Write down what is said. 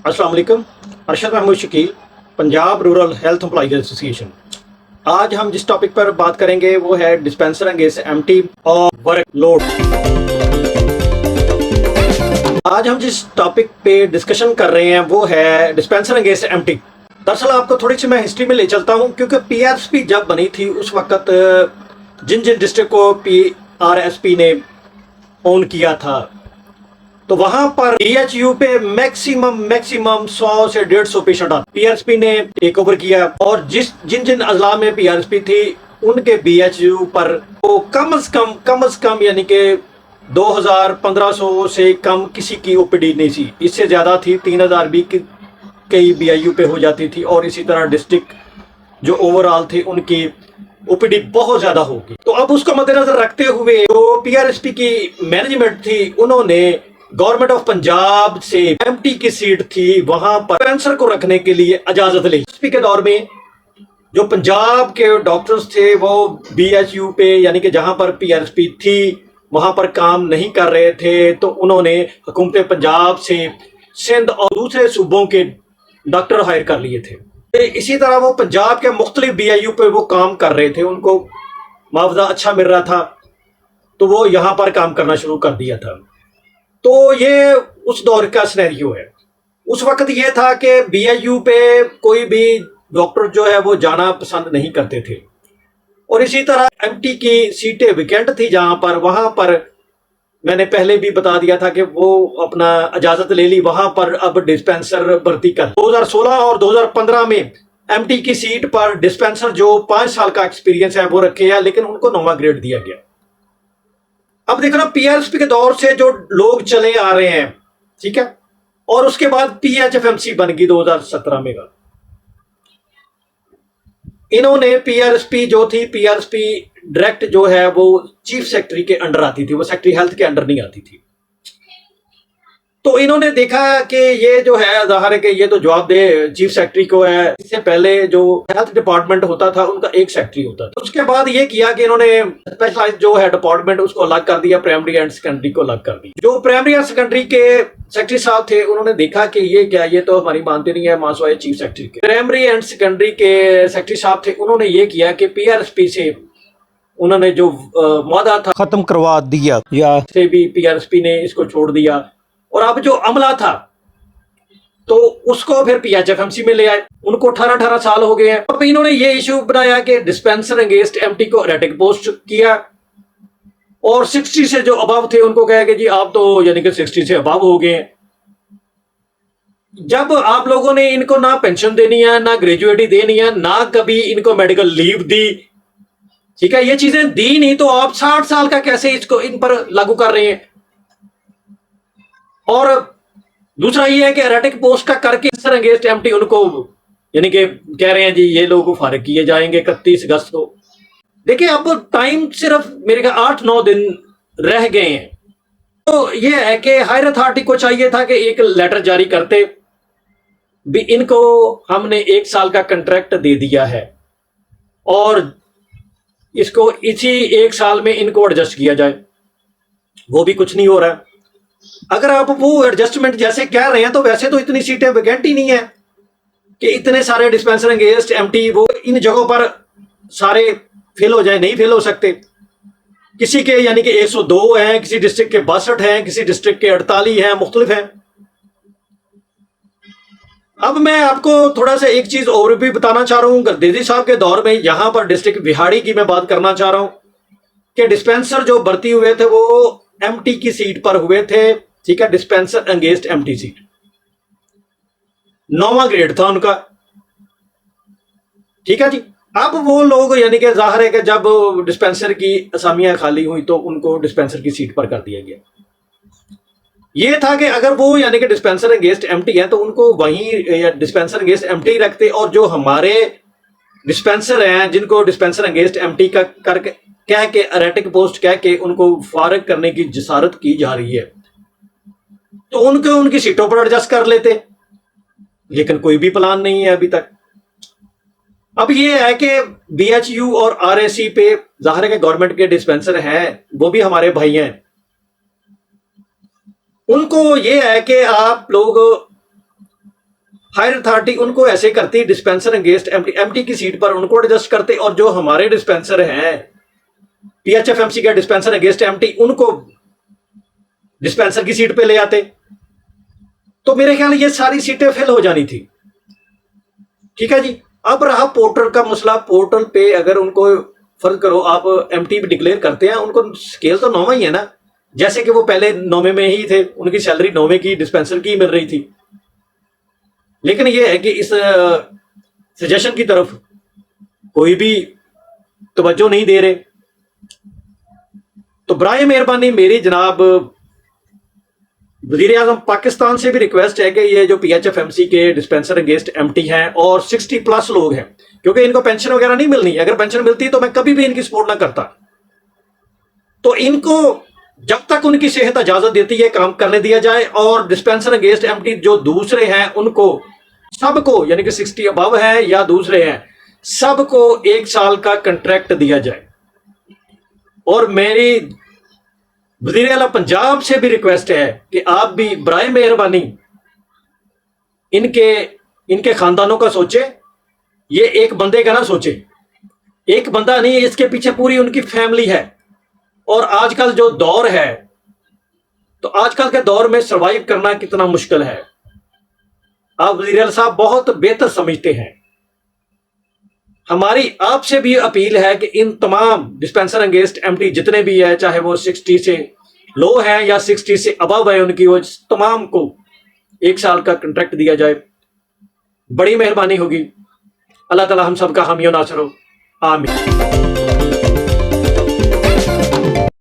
अस्सलाम वालेकुम। Arshad Mahmood Shakeel, Punjab rural health employees association. आज हम जिस टॉपिक पर बात करेंगे वो है डिस्पेंसर अगेंस्ट एम्प्टी और वर्कलोड। आज हम जिस टॉपिक पे डिस्कशन कर रहे हैं वो है डिस्पेंसर अगेंस्ट एम्प्टी। दरअसल आपको थोड़ी सी मैं हिस्ट्री में ले चलता हूँ, क्योंकि पीआरएसपी जब बनी थी उस वक्त जिन जिन डिस्ट्रिक्ट को पीआरएसपी ने ओन किया था तो वहां पर पीएचयू पे मैक्सिमम 100 से 150 पेशेंट आते। पीआरएसपी ने टेक ओवर किया और जिन जिन अजला में पीआरएसपी थी उनके बीएचयू पर वो कम से कम यानी कि 2500 से कम किसी की ओपीडी नहीं थी। इससे ज्यादा थी 3000 भी कई बीआईयू पे हो जाती थी। और इसी तरह डिस्ट्रिक्ट जो ओवरऑल थे उनकी ओपीडी बहुत ज्यादा होगी। तो अब उसको मद्देनजर रखते हुए जो पीआरएसपी की मैनेजमेंट थी उन्होंने गवर्नमेंट ऑफ पंजाब से एमटी की सीट थी वहां पर डिस्पेंसर को रखने के लिए इजाजत ली। पीआरएसपी के दौर में जो पंजाब के डॉक्टर्स थे वो बीएचयू पे यानी कि जहां पर पीआरएसपी थी वहां पर काम नहीं कर रहे थे, तो उन्होंने हुकूमत पंजाब से सिंध और दूसरे सूबों के डॉक्टर हायर कर लिए थे। इसी तरह वो पंजाब के मुख्तलिफ बीआईयू पे वो काम कर रहे थे, उनको मुआवजा अच्छा मिल रहा था तो वो यहाँ पर काम करना शुरू कर दिया था। तो ये उस दौर का सिनेरियो है। उस वक्त ये था कि बीआईयू पे कोई भी डॉक्टर जो है वो जाना पसंद नहीं करते थे। और इसी तरह एमटी की सीटें विकेंट थी जहां पर वहां पर मैंने पहले भी बता दिया था कि वो अपना इजाजत ले ली, वहां पर अब डिस्पेंसर भर्ती कर 2016 और 2015 में एमटी की सीट पर डिस्पेंसर जो 5 साल का एक्सपीरियंस है वो रखे हैं, लेकिन उनको 9वां ग्रेड दिया गया। अब देखो ना, पीआरएसपी के दौर से जो लोग चले आ रहे हैं, ठीक है, और उसके बाद पीएचएफएमसी बन गई 2017 में। इन्होंने पीआरएसपी जो थी, पीआरएसपी डायरेक्ट जो है वो चीफ सेक्रेटरी के अंडर आती थी, वो सेक्रेटरी हेल्थ के अंडर नहीं आती थी। तो इन्होंने देखा कि ये जो है जाहिर है कि ये तो जवाब दे चीफ सेक्रेटरी को है। इससे पहले जो हेल्थ डिपार्टमेंट होता था उनका एक सेक्रेटरी होता था। उसके बाद ये किया कि इन्होंने स्पेशलाइज जो है डिपार्टमेंट उसको अलग कर दिया, प्राइमरी एंड सेकेंडरी को अलग कर दिया। जो प्राइमरी एंड सेकेंडरी के सेक्रेटरी साहब थे उन्होंने देखा कि ये क्या, ये तो हमारी मानते नहीं है मानसवाए चीफ सेक्रेटरी के। प्राइमरी एंड सेकेंडरी के सेक्रेटरी साहब थे, उन्होंने ये किया कि पीआरएसपी से उन्होंने जो वादा था खत्म करवा दिया, या से भी पीआरएसपी ने इसको छोड़ दिया। और अब जो अमला था तो उसको फिर पीएचएफएमसी में ले आए। उनको 18 साल हो गए हैं। अब इन्होंने ये इशू बनाया कि डिस्पेंसर अगेंस्ट एमटी को एरेटिक पोस्ट किया और 60 से जो अबव थे उनको कहा कि जी आप तो यानी कि 60 से अबव हो गए हैं। जब आप लोगों ने इनको ना पेंशन देनी है, ना ग्रेजुएटी देनी है, ना कभी इनको मेडिकल लीव दी, ठीक है, ये चीजें दी नहीं, तो आप 60 साल का कैसे इसको इन पर लागू कर रहे हैं। और दूसरा ये है कि एरेटिक पोस्ट का करके सर अगेंस्ट एमटी उनको यानी कि कह रहे हैं जी ये लोग फारिग किए जाएंगे 31 अगस्त को। देखिए अब टाइम सिर्फ मेरे ख्याल 8-9 दिन रह गए हैं। तो ये है कि हायर अथॉरिटी को चाहिए था कि एक लेटर जारी करते भी इनको हमने 1 साल का कंट्रैक्ट दे दिया है और इसको इसी 1 साल में इनको एडजस्ट किया जाए। वो भी कुछ नहीं हो रहा है। अगर आप वो एडजस्टमेंट जैसे कह रहे हैं तो वैसे तो इतनी सीटें वैकेंट ही नहीं है कि इतने सारे डिस्पेंसर अगेंस्ट एमटी वो इन जगहों पर सारे फेल हो जाए, नहीं फेल हो सकते। किसी के यानी कि 102 हैं, किसी डिस्ट्रिक्ट के 62 हैं, किसी डिस्ट्रिक्ट के 48 हैं, मुख्तलिफ हैं। अब मैं आपको थोड़ा सा एक चीज और भी बताना चाह रहा हूं। गर्देजी साहब के दौर में यहां पर डिस्ट्रिक्ट बिहाड़ी की मैं बात करना चाह रहा हूं कि डिस्पेंसर जो भर्ती हुए थे वो एमटी की सीट पर हुए थे, ठीक है, डिस्पेंसर अगेंस्ट एमटी सीट। 9वां ग्रेड था उनका, ठीक है जी। अब वो लोग यानी कि जाहिर है कि जब डिस्पेंसर की असामियां खाली हुई तो उनको डिस्पेंसर की सीट पर कर दिया गया। ये था कि अगर वो यानी कि डिस्पेंसर अगेंस्ट एमटी है तो उनको वहीं डिस्पेंसर अगेंस्ट एमटी रखते, और जो हमारे डिस्पेंसर हैं जिनको डिस्पेंसर अगेंस्ट एमटी का करके कह के एरेटिक पोस्ट कह के उनको फारिग करने की जसारत की जा रही है तो उनको उनकी सीटों पर एडजस्ट कर लेते, लेकिन कोई भी प्लान नहीं है अभी तक। अब ये है कि बीएचयू और आरएसी पे जाहिर है कि गवर्नमेंट के डिस्पेंसर हैं, वो भी हमारे भाई हैं। उनको ये है कि आप लोग हायर अथॉरिटी उनको ऐसे करती, डिस्पेंसर अगेंस्ट एमटी, एमटी की सीट पर उनको एडजस्ट करते, और जो हमारे डिस्पेंसर हैं पीएचएफएमसी के डिस्पेंसर अगेंस्ट एमटी, उनको डिस्पेंसर की सीट पे ले आते। तो मेरे ख्याल ये सारी सीटें फिल हो जानी थी। ठीक है जी। अब रहा पोर्टल का मसला। पोर्टल पे अगर उनको फर्ज करो आप एमटी भी डिक्लेयर करते हैं, उनको स्केल तो 9वां ही है ना, जैसे कि वो पहले 9वें में ही थे, उनकी सैलरी 9वें की डिस्पेंसर की मिल रही थी। लेकिन ये है कि इस सजेशन की तरफ कोई भी तवज्जो नहीं दे रहे। तो बराए मेहरबानी मेरी जनाब वजीर आजम पाकिस्तान से भी रिक्वेस्ट है कि ये जो पीएचएफएमसी के डिस्पेंसर अगेंस्ट एमटी हैं और 60+ लोग हैं, क्योंकि इनको पेंशन वगैरह नहीं मिलनी, अगर पेंशन मिलती तो मैं कभी भी इनकी सपोर्ट ना करता। तो इनको जब तक उनकी सेहत इजाजत देती है काम करने दिया जाए, और डिस्पेंसर अगेंस्ट एमटी जो दूसरे हैं उनको सबको, यानी कि 60 अबव है या दूसरे हैं, सबको 1 साल का कंट्रैक्ट दिया जाए। और मेरी वजीर आला पंजाब से भी रिक्वेस्ट है कि आप भी बराए मेहरबानी इनके खानदानों का सोचे। ये एक बंदे का ना सोचे, एक बंदा नहीं, इसके पीछे पूरी उनकी फैमिली है। और आजकल जो दौर है, तो आजकल के दौर में सरवाइव करना कितना मुश्किल है, आप वजीर आला साहब बहुत बेहतर समझते हैं। हमारी आपसे भी अपील है कि इन तमाम डिस्पेंसर अगेंस्ट एमटी जितने भी है, चाहे वो 60 से लो है या 60 से अबव है, उनकी वो तमाम को 1 साल का कंट्रैक्ट दिया जाए। बड़ी मेहरबानी होगी। अल्लाह ताला हम सबका हामी और नासर हो। आमीन।